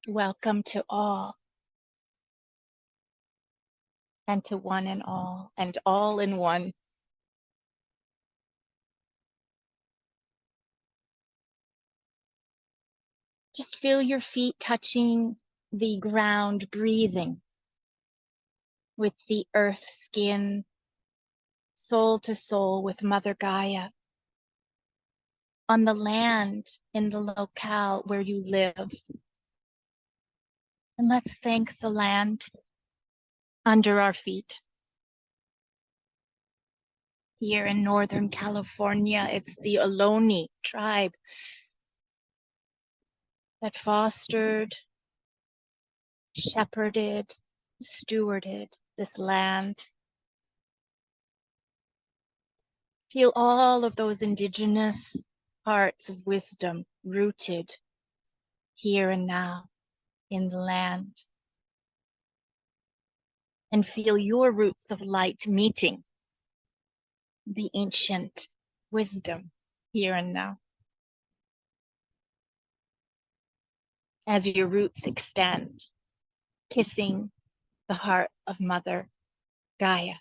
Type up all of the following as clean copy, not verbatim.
Welcome to all, and to one and all in one. Just feel your feet touching the ground, breathing with the earth skin, soul to soul with Mother Gaia, on the land, in the locale where you live. And let's thank the land under our feet. Here in Northern California, it's the Ohlone tribe that fostered, shepherded, stewarded this land. Feel all of those indigenous hearts of wisdom rooted here and now in the land. And feel your roots of light meeting the ancient wisdom here and now. As your roots extend, kissing the heart of Mother Gaia.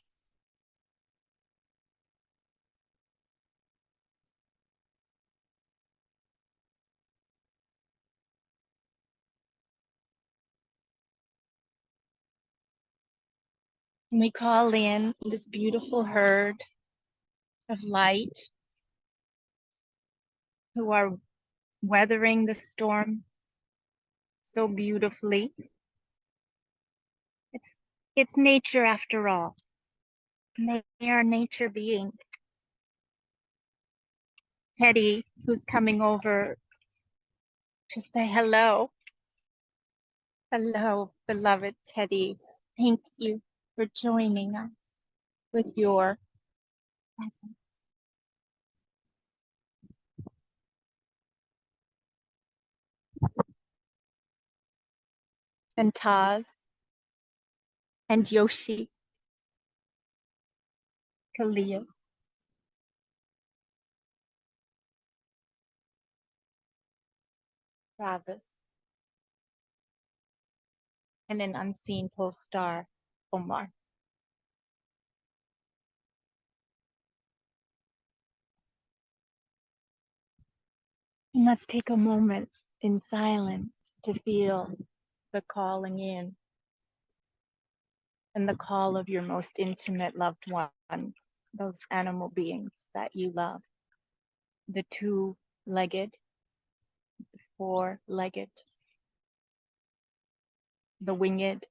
And we call in this beautiful herd of light who are weathering the storm so beautifully. It's nature after all. They are nature beings. Teddy, who's coming over to say hello. Hello, beloved Teddy. Thank you for joining us with your presence. And Taz and Yoshi, Kalia. Travis, and an unseen co-star, Omar. And let's take a moment in silence to feel the calling in and the call of your most intimate loved one, those animal beings that you love, the two-legged, the four-legged, the winged,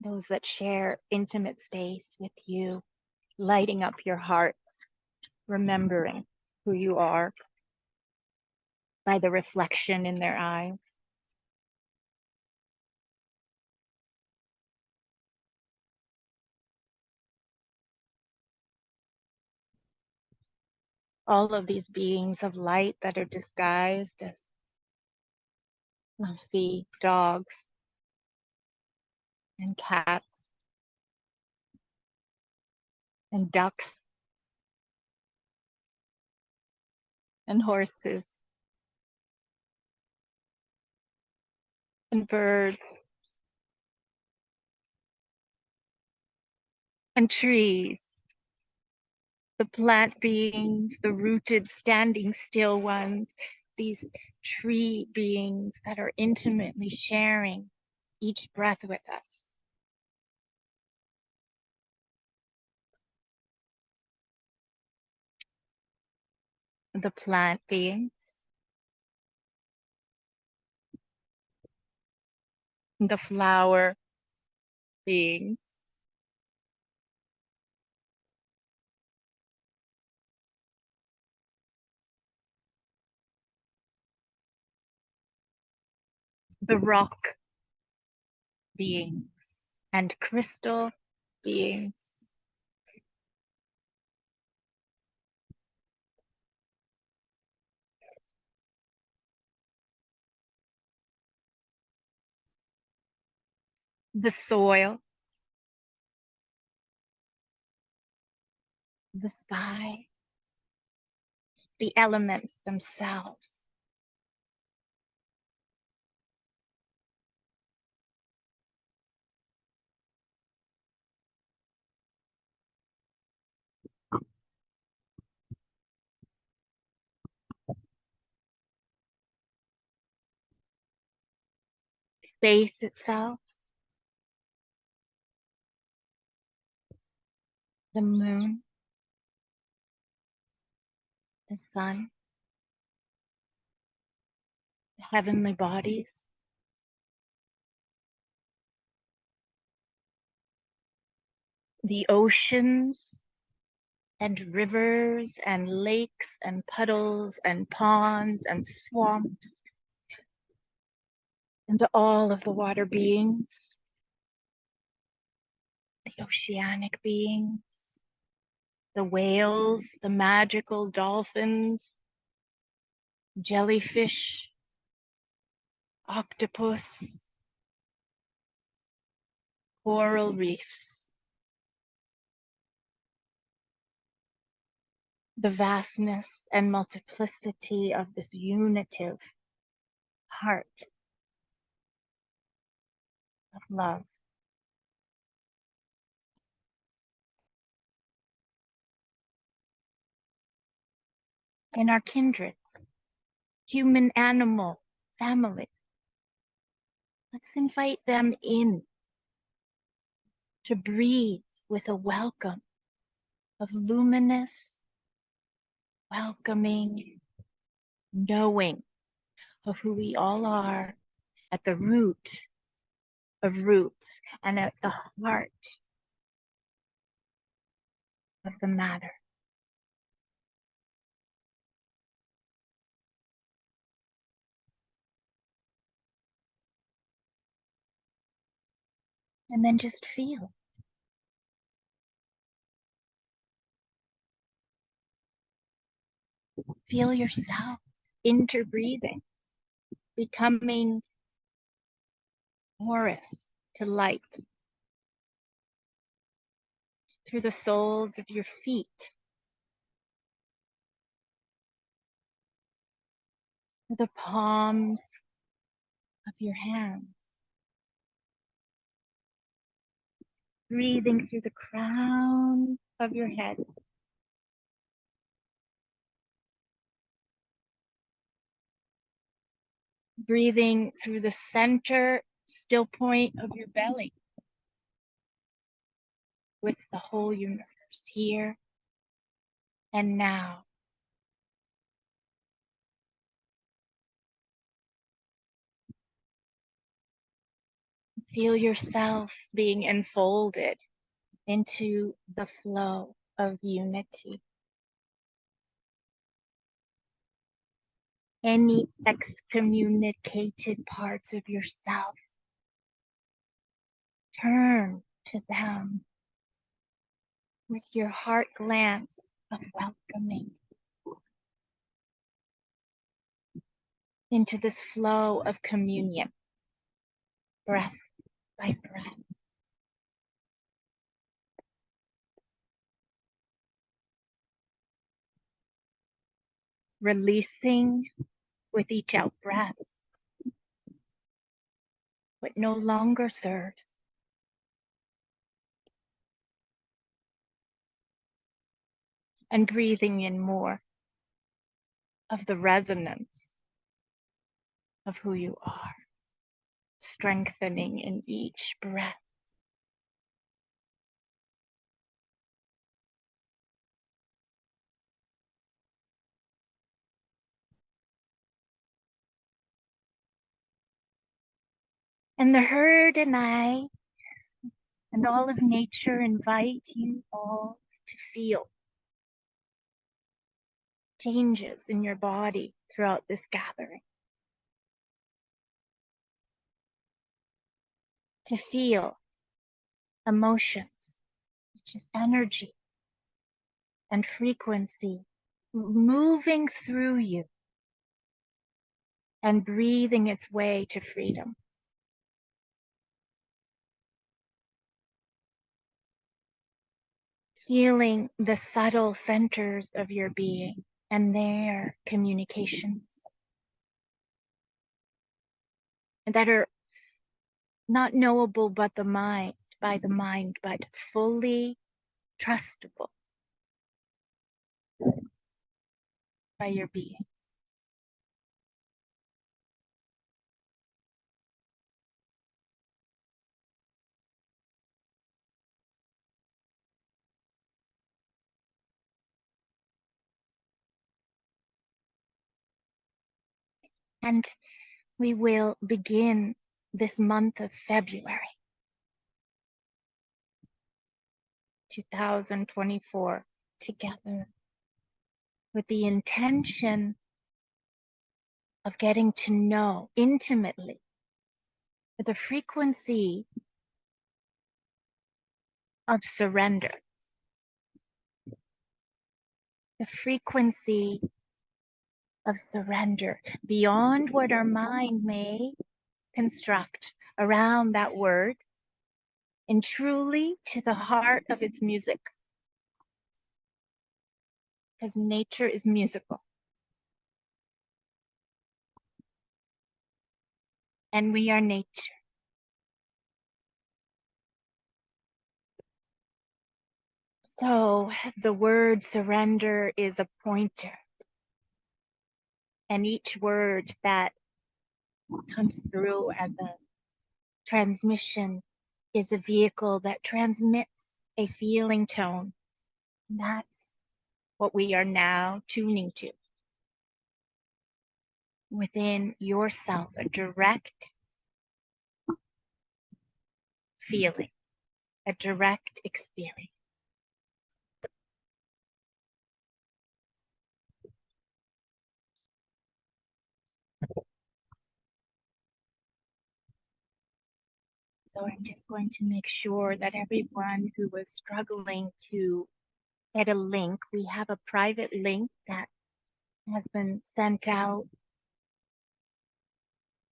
those that share intimate space with you, lighting up your hearts, remembering who you are by the reflection in their eyes. All of these beings of light that are disguised as fluffy dogs and cats and ducks and horses and birds and trees, the plant beings, the rooted, standing still ones, these tree beings that are intimately sharing each breath with us. The plant beings, the flower beings, the rock beings and crystal beings, the soil, the sky, the elements themselves. Space itself, the moon, the sun, the heavenly bodies, the oceans and rivers and lakes and puddles and ponds and swamps, and all of the water beings, the oceanic beings, the whales, the magical dolphins, jellyfish, octopus, coral reefs, the vastness and multiplicity of this unitive heart of love. And our kindreds, human, animal, family. Let's invite them in to breathe with a welcome of luminous, welcoming, knowing of who we all are at the root of roots and at the heart of the matter. And then just feel. Feel yourself interbreathing, becoming porous to light through the soles of your feet, the palms of your hands, breathing through the crown of your head, breathing through the center still point of your belly with the whole universe here and now. Feel yourself being enfolded into the flow of unity. Any excommunicated parts of yourself, turn to them with your heart glance of welcoming into this flow of communion, breath by breath. Releasing with each out breath what no longer serves. And breathing in more of the resonance of who you are, strengthening in each breath. And the herd and I and all of nature invite you all to feel changes in your body throughout this gathering. To feel emotions, which is energy and frequency, moving through you and breathing its way to freedom. feeling the subtle centers of your being and their communications that are not knowable by the mind, but fully trustable by your being. And we will begin this month of February 2024 together with the intention of getting to know intimately the frequency of surrender, the frequency of surrender beyond what our mind may construct around that word, and truly to the heart of its music. Because nature is musical. And we are nature. So the word surrender is a pointer. And each word that comes through as a transmission is a vehicle that transmits a feeling tone. And that's what we are now tuning to within yourself, a direct feeling, a direct experience. So I'm just going to make sure that everyone who was struggling to get a link, we have a private link that has been sent out.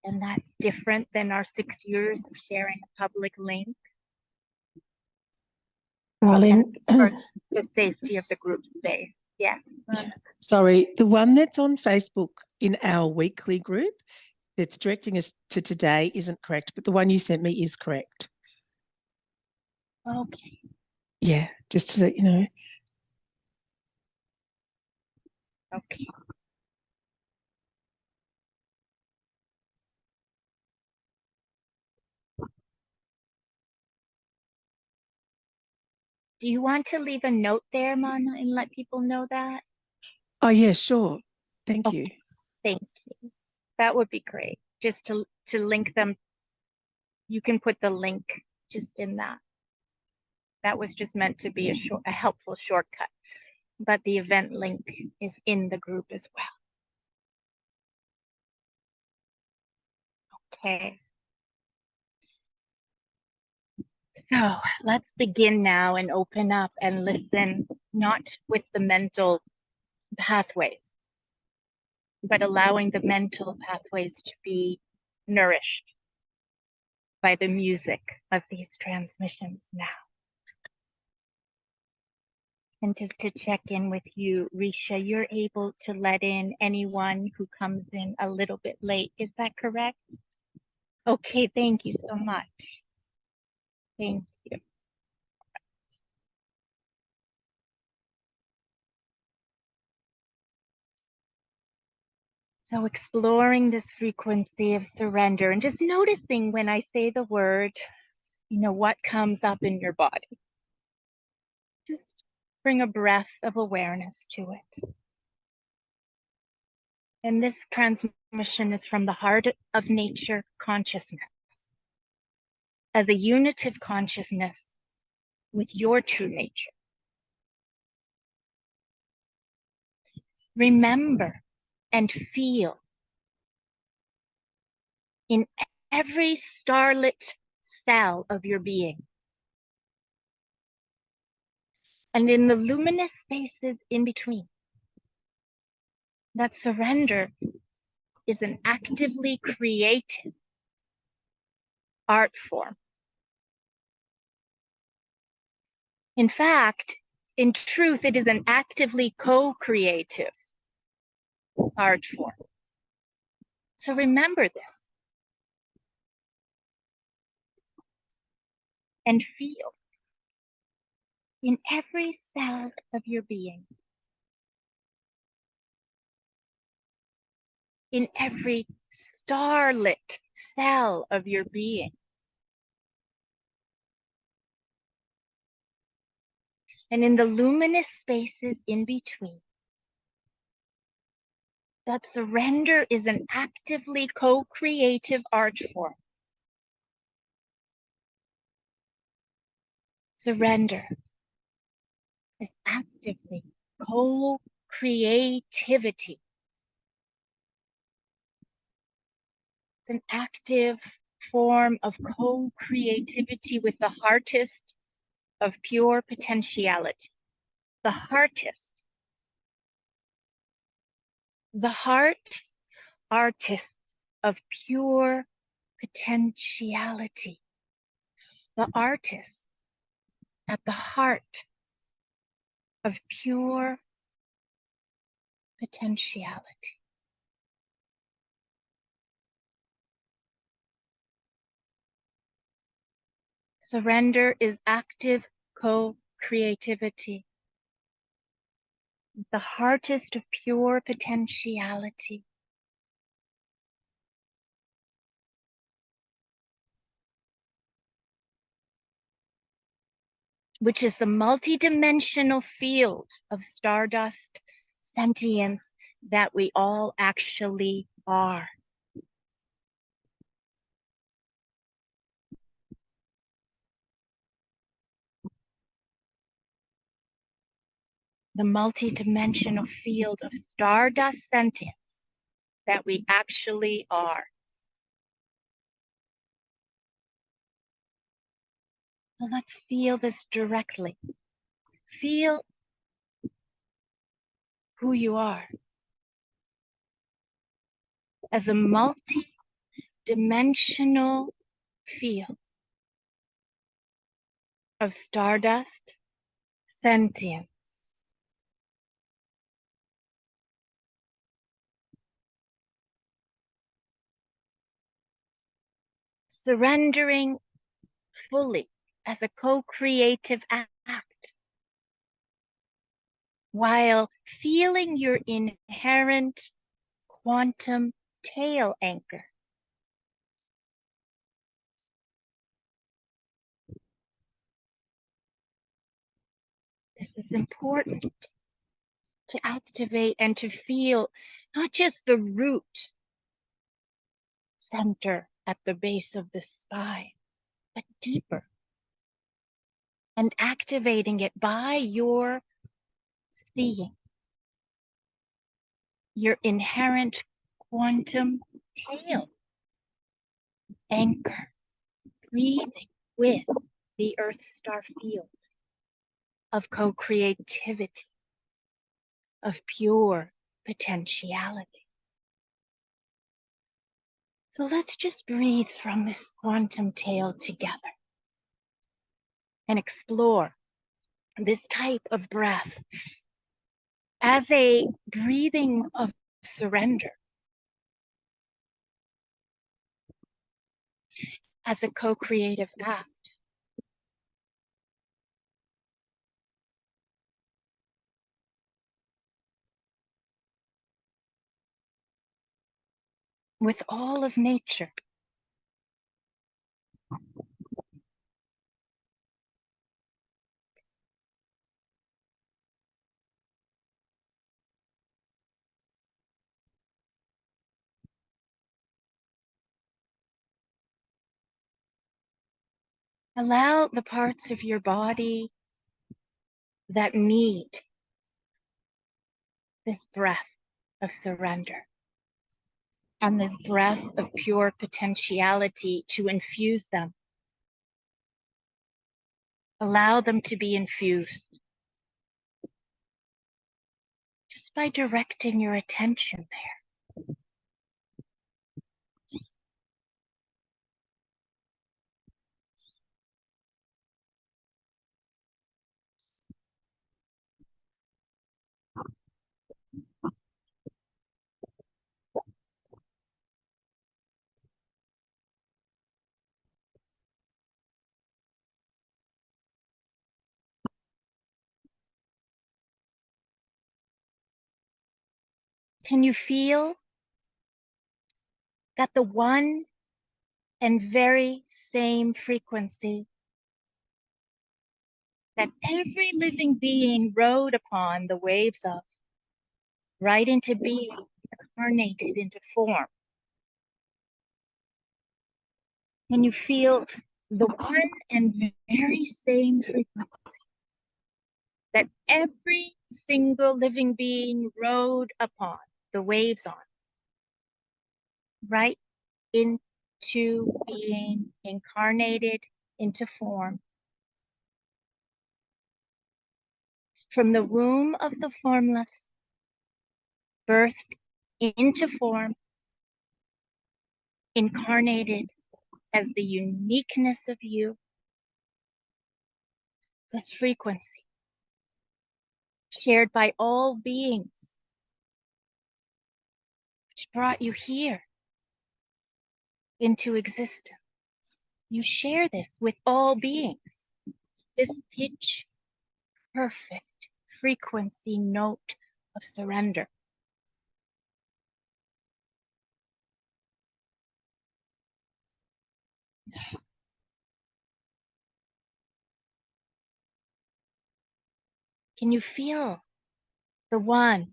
And that's different than our 6 years of sharing a public link. Darling, for the safety of the group space. Yes. Sorry, the one that's on Facebook in our weekly group that's directing us to today isn't correct, but the one you sent me is correct. Okay. Yeah, just to let you know. Okay. Do you want to leave a note there, Mana, and let people know that? Oh, yeah, sure. Thank you. Thank you. That would be great. Just to link them. You can put the link just in that. That was just meant to be a helpful shortcut. But the event link is in the group as well. Okay. So let's begin now and open up and listen, not with the mental pathways, but allowing the mental pathways to be nourished by the music of these transmissions now. And just to check in with you, Risha, you're able to let in anyone who comes in a little bit late. Is that correct? Okay, thank you so much. Thank you. So exploring this frequency of surrender and just noticing when I say the word, what comes up in your body. Just bring a breath of awareness to it. And this transmission is from the heart of nature consciousness, as a unitive consciousness with your true nature. Remember and feel in every starlit cell of your being, and in the luminous spaces in between, that surrender is an actively creative art form. In fact, In truth, it is an actively co-creative art form. So remember this and feel in every cell of your being, in every starlit cell of your being, and in the luminous spaces in between, that surrender is an actively co-creative art form. Surrender is actively co-creativity. It's an active form of co-creativity with the heartist of pure potentiality. The heartist. The heart artist of pure potentiality. The artist at the heart of pure potentiality. Surrender is active co-creativity. The heartist of pure potentiality. Which is the multidimensional field of stardust sentience that we all actually are. The multidimensional field of stardust sentience that we actually are. So let's feel this directly. Feel who you are as a multi-dimensional field of stardust sentience. Surrendering fully as a co-creative act, while feeling your inherent quantum tail anchor. This is important to activate and to feel not just the root center at the base of the spine, but deeper, and activating it by your seeing, your inherent quantum tail anchor, breathing with the Earth Star field of co-creativity, of pure potentiality. So let's just breathe from this quantum tail together and explore this type of breath as a breathing of surrender, as a co-creative act. With all of nature. Allow the parts of your body that need this breath of surrender and this breath of pure potentiality to infuse them. Allow them to be infused just by directing your attention there. Can you feel that the one and very same frequency that every living being rode upon the waves of, right into being, incarnated into form? Can you feel the one and very same frequency that every single living being rode upon the waves on, right into being, incarnated into form? From the womb of the formless, birthed into form, incarnated as the uniqueness of you, this frequency shared by all beings, which brought you here into existence. You share this with all beings, this pitch perfect frequency note of surrender. Can you feel the one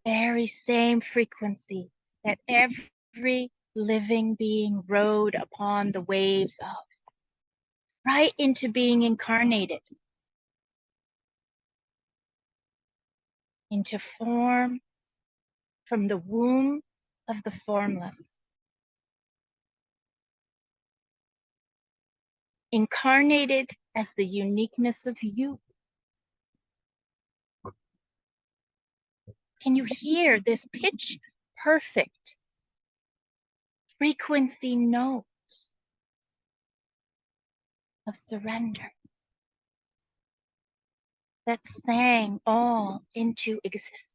very same frequency that every living being rode upon the waves of, right into being incarnated into form from the womb of the formless, incarnated as the uniqueness of you? Can you hear this pitch perfect frequency note of surrender that sang all into existence?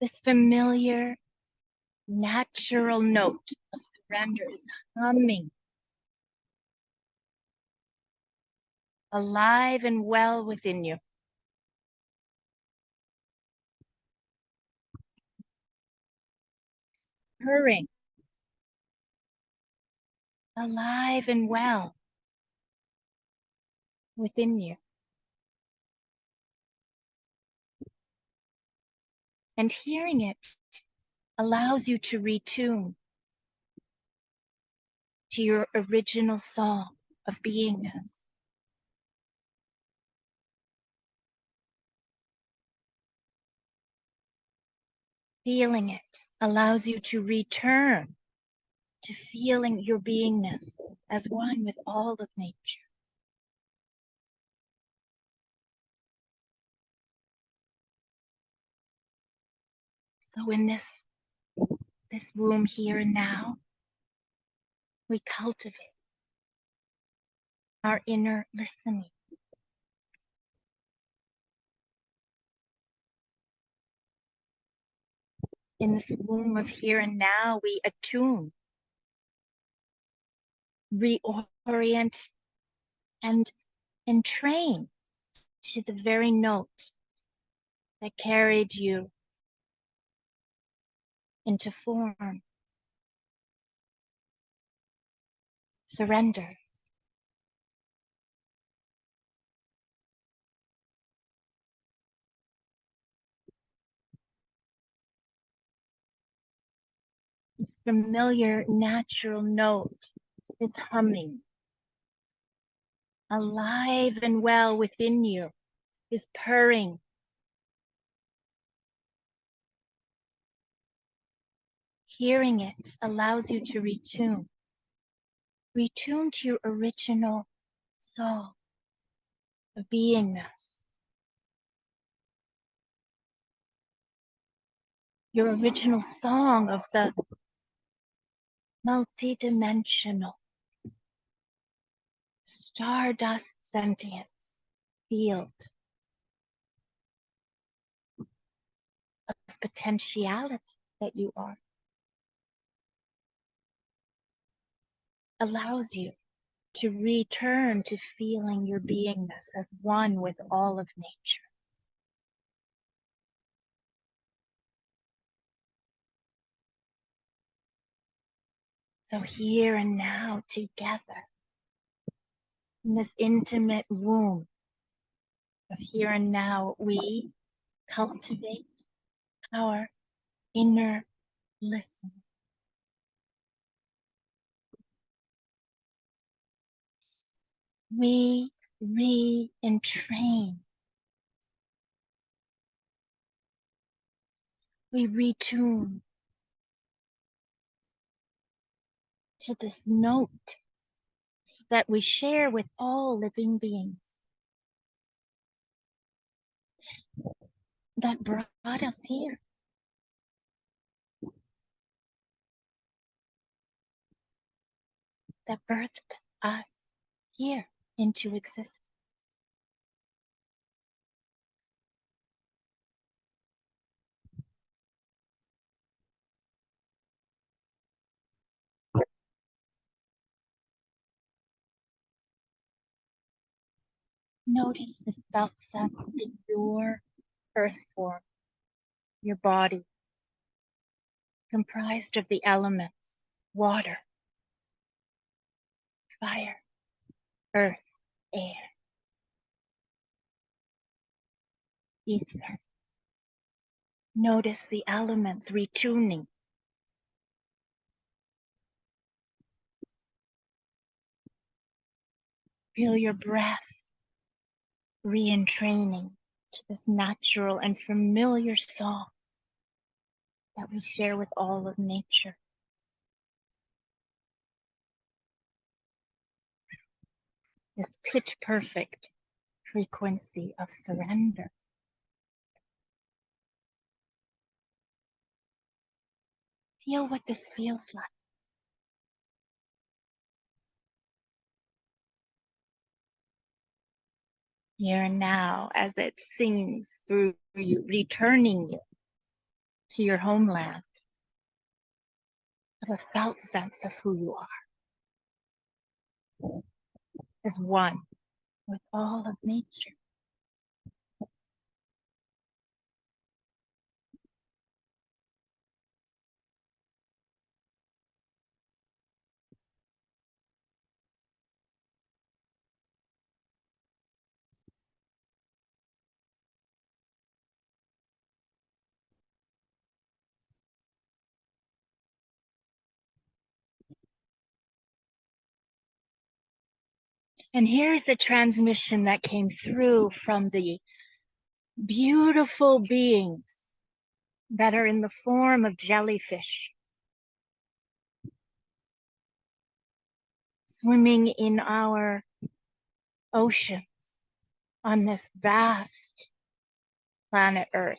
This familiar, natural note of surrender is humming, alive and well within you. Purring, alive and well within you. And hearing it allows you to retune to your original song of beingness. Feeling it allows you to return to feeling your beingness as one with all of nature. So in this womb here and now, we cultivate our inner listening. In this womb of here and now, we attune, reorient, and entrain to the very note that carried you into form. Surrender. This familiar, natural note is humming, alive and well within you, is purring. Hearing it allows you to retune to your original soul of beingness, your original song of the multidimensional stardust sentient field of potentiality that you are. Allows you to return to feeling your beingness as one with all of nature. So here and now, together, in this intimate womb of here and now, we cultivate our inner listening. We re-entrain. We retune to this note that we share with all living beings that brought us here. That birthed us here into existence. Notice this felt sense in your earth form, your body, comprised of the elements: water, fire, earth, air, ether. Notice the elements retuning. Feel your breath re-entraining to this natural and familiar song that we share with all of nature. This pitch perfect frequency of surrender. Feel what this feels like. Here and now, as it sings through you, returning you to your homeland, of a felt sense of who you are, as one with all of nature. And here's a transmission that came through from the beautiful beings that are in the form of jellyfish, swimming in our oceans on this vast planet Earth.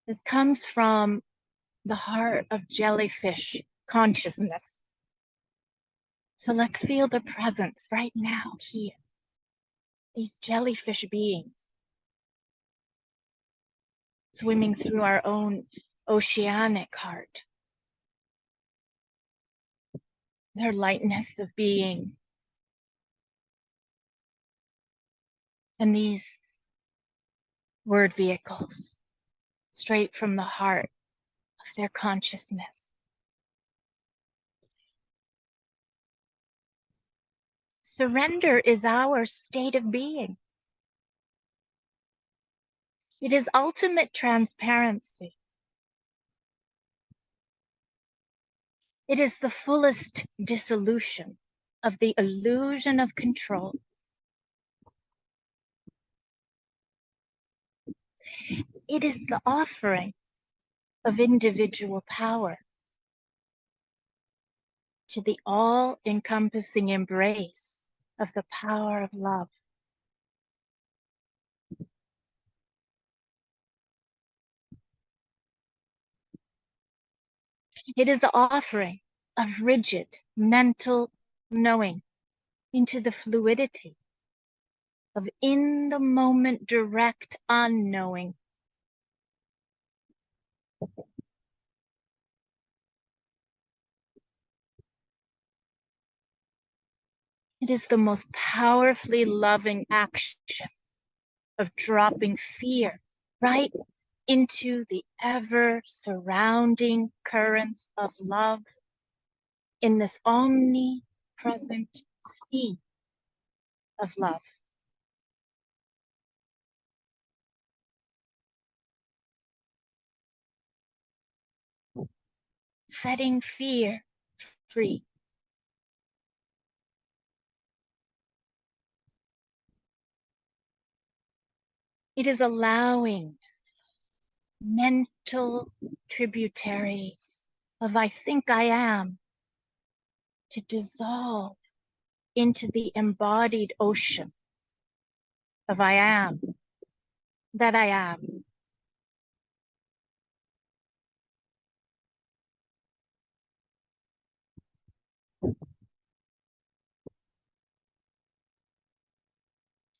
This comes from the heart of jellyfish consciousness. So let's feel the presence right now here. These jellyfish beings swimming through our own oceanic heart. Their lightness of being. And these word vehicles straight from the heart of their consciousness. Surrender is our state of being. It is ultimate transparency. It is the fullest dissolution of the illusion of control. It is the offering of individual power to the all-encompassing embrace of the power of love. It is the offering of rigid mental knowing into the fluidity of in-the-moment direct unknowing. It is the most powerfully loving action of dropping fear right into the ever surrounding currents of love in this omnipresent sea of love. Setting fear free. It is allowing mental tributaries of I think I am to dissolve into the embodied ocean of I am, that I am.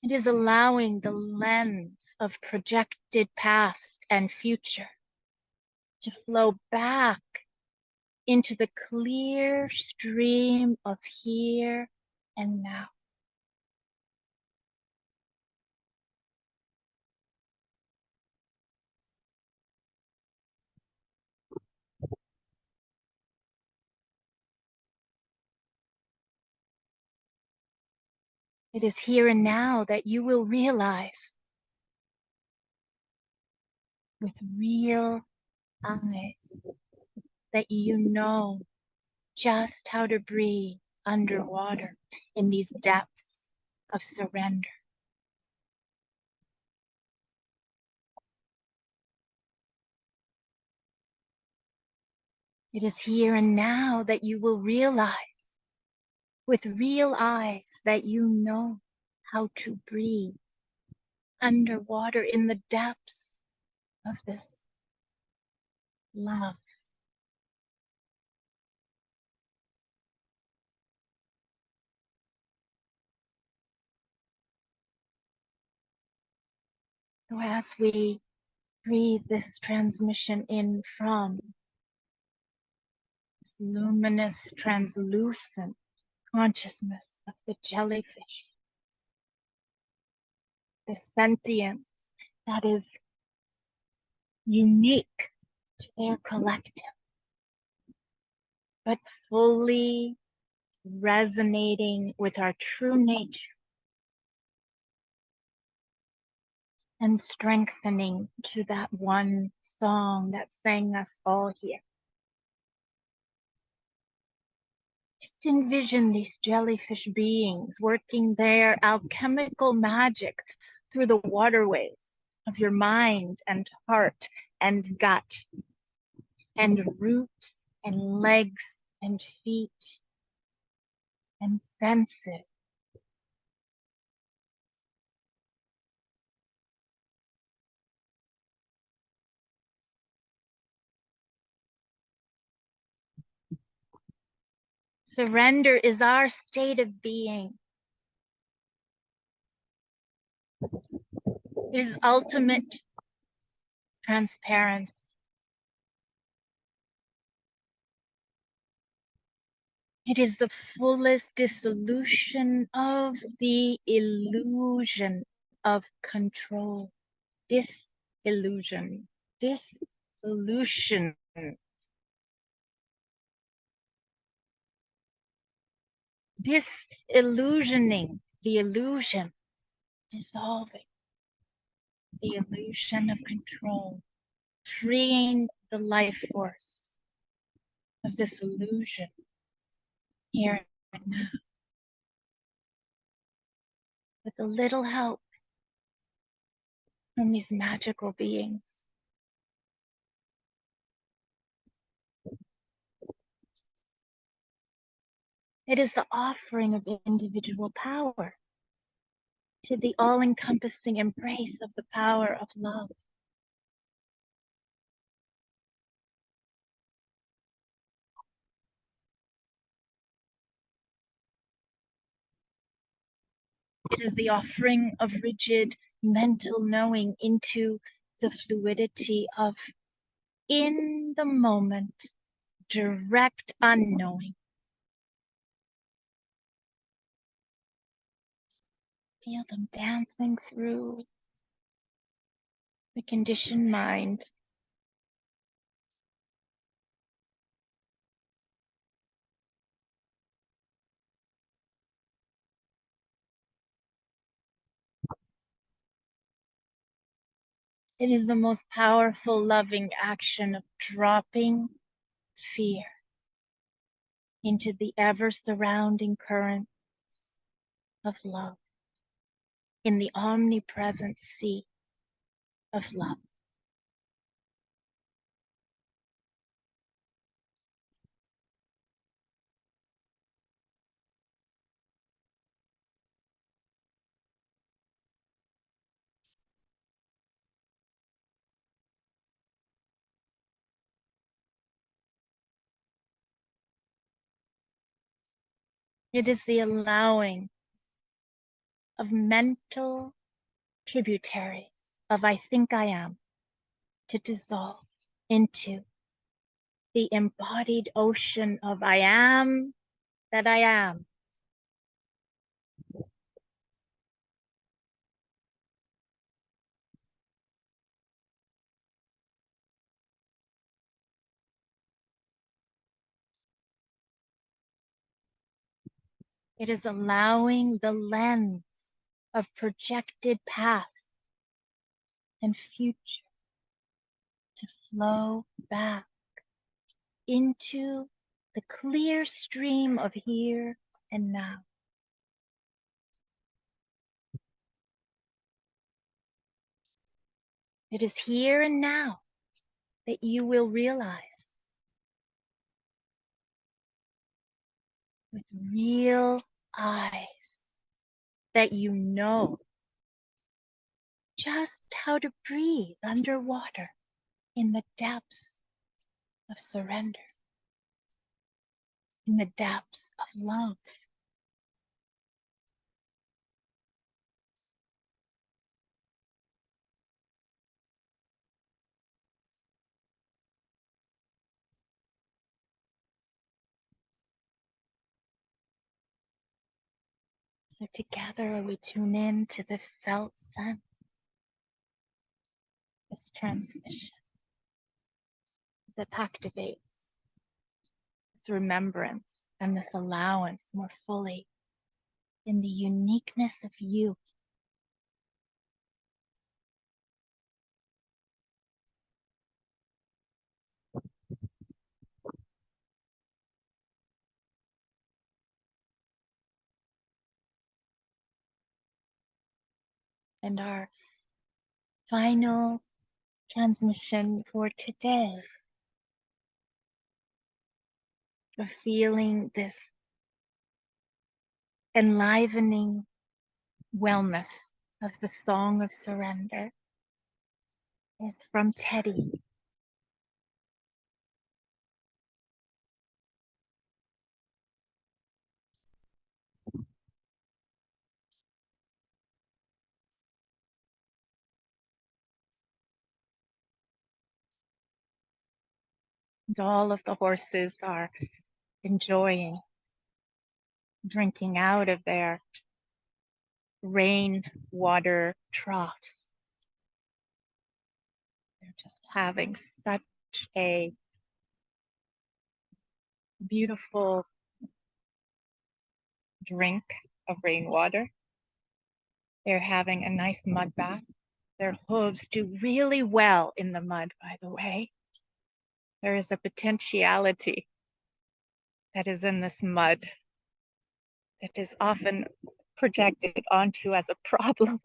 It is allowing the lens of projected past and future to flow back into the clear stream of here and now. It is here and now that you will realize with real eyes that you know just how to breathe underwater in these depths of surrender. It is here and now that you will realize with real eyes that you know how to breathe underwater in the depths of this love. So as we breathe this transmission in from this luminous, translucent consciousness of the jellyfish, the sentience that is unique to their collective, but fully resonating with our true nature and strengthening to that one song that sang us all here. Just envision these jellyfish beings working their alchemical magic through the waterways of your mind and heart and gut and root and legs and feet and senses. Surrender is our state of being. It is ultimate transparency. It is the fullest dissolution of the illusion of control. Disillusion. Dissolution. Disillusioning the illusion. Dissolving the illusion of control. Freeing the life force of this illusion here and now. With a little help from these magical beings. It is the offering of individual power to the all-encompassing embrace of the power of love. It is the offering of rigid mental knowing into the fluidity of in the moment, direct unknowing. Feel them dancing through the conditioned mind. It is the most powerful, loving action of dropping fear into the ever surrounding currents of love, in the omnipresent sea of love. It is the allowing of mental tributaries of I think I am to dissolve into the embodied ocean of I am that I am. It is allowing the lens of projected past and future to flow back into the clear stream of here and now. It is here and now that you will realize with real eyes that you know just how to breathe underwater in the depths of surrender, in the depths of love. So together we tune in to the felt sense, this transmission that activates this remembrance and this allowance more fully in the uniqueness of you. And our final transmission for today of feeling this enlivening wellness of the Song of Surrender is from Teddy. And all of the horses are enjoying drinking out of their rainwater troughs. They're just having such a beautiful drink of rainwater. They're having a nice mud bath. Their hooves do really well in the mud, by the way. There is a potentiality that is in this mud that is often projected onto as a problem.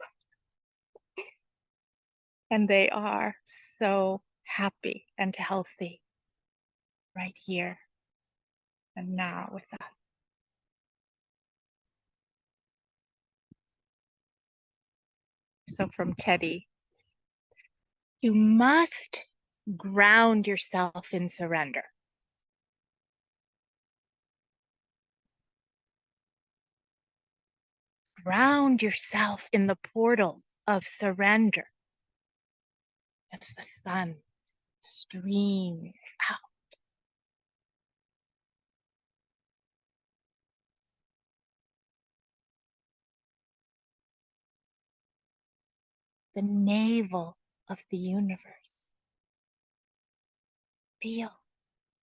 And they are so happy and healthy right here and now with us. So from Teddy, you must ground yourself in surrender. Ground yourself in the portal of surrender as the sun streams out. the navel of the universe. Feel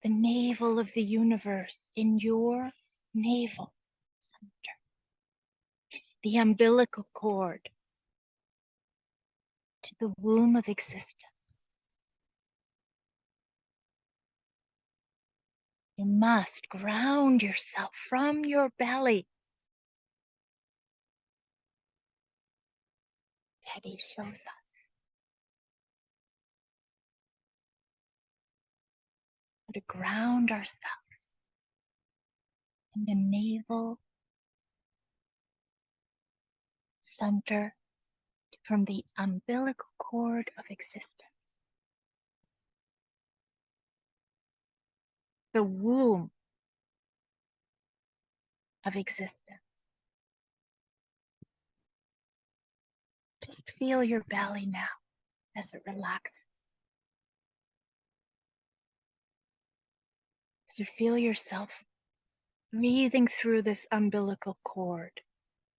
the navel of the universe in your navel center. The umbilical cord to the womb of existence. You must ground yourself from your belly. Teddy shows us how to ground ourselves in the navel center from the umbilical cord of existence. The womb of existence. Just feel your belly now as it relaxes. As you feel yourself breathing through this umbilical cord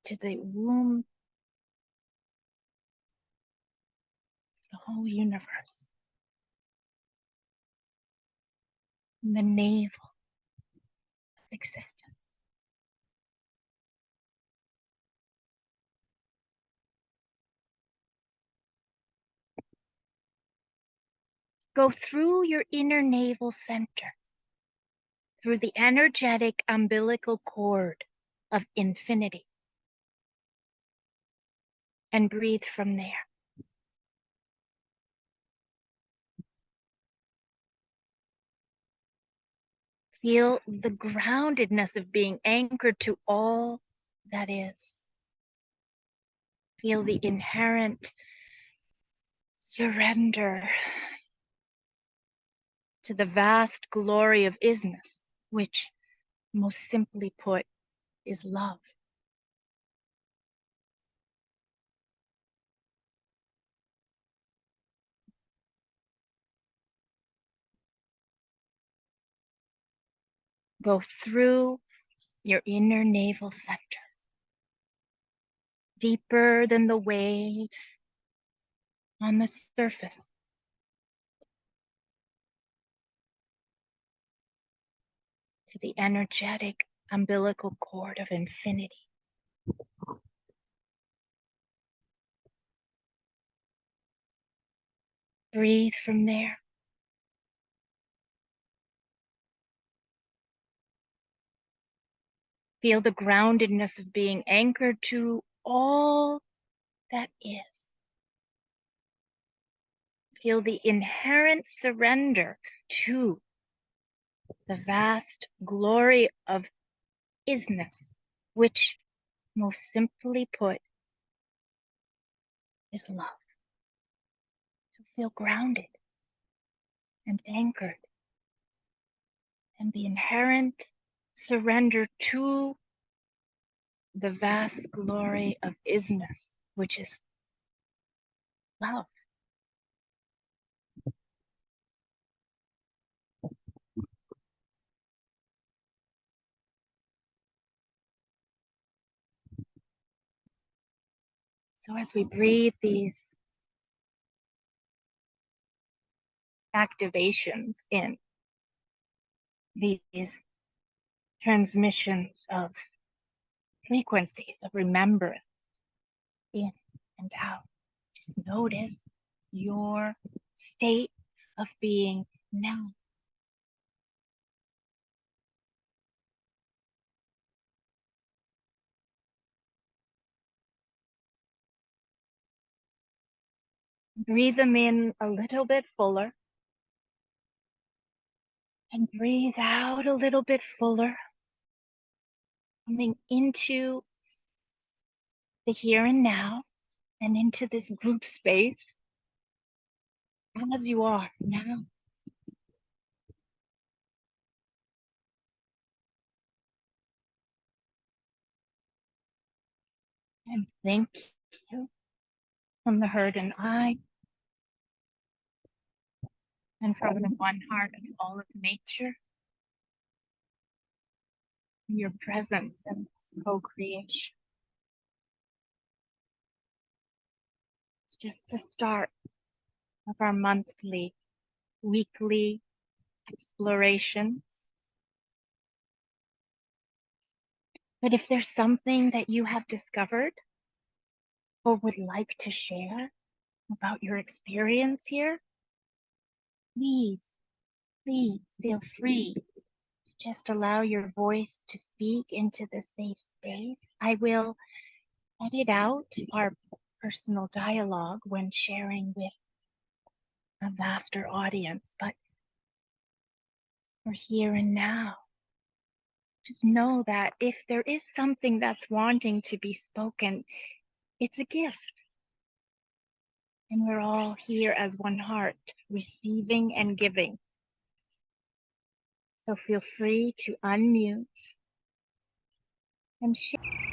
to the womb of the whole universe. In the navel of existence. Go through your inner navel center, through the energetic umbilical cord of infinity, and breathe from there. Feel the groundedness of being anchored to all that is. Feel the inherent surrender to the vast glory of isness, which, most simply put, is love. Go through your inner navel center, deeper than the waves on the surface. To the energetic umbilical cord of infinity. Breathe from there. Feel the groundedness of being anchored to all that is. Feel the inherent surrender to the vast glory of isness, which, most simply put, is love. So feel grounded and anchored, and the inherent surrender to the vast glory of isness, which is love. So as we breathe these activations in, these transmissions of frequencies of remembrance in and out, just notice your state of being now. Breathe them in a little bit fuller and breathe out a little bit fuller, coming into the here and now and into this group space as you are now. And thank you from the herd and I, and from the one heart of all of nature, your presence and co-creation. It's just the start of our monthly, weekly explorations. But if there's something that you have discovered or would like to share about your experience here, please feel free to just allow your voice to speak into this safe space. I will edit out our personal dialogue when sharing with a vaster audience, but for here and now, just know that if there is something that's wanting to be spoken, it's a gift. And we're all here as one heart, receiving and giving. So feel free to unmute and share.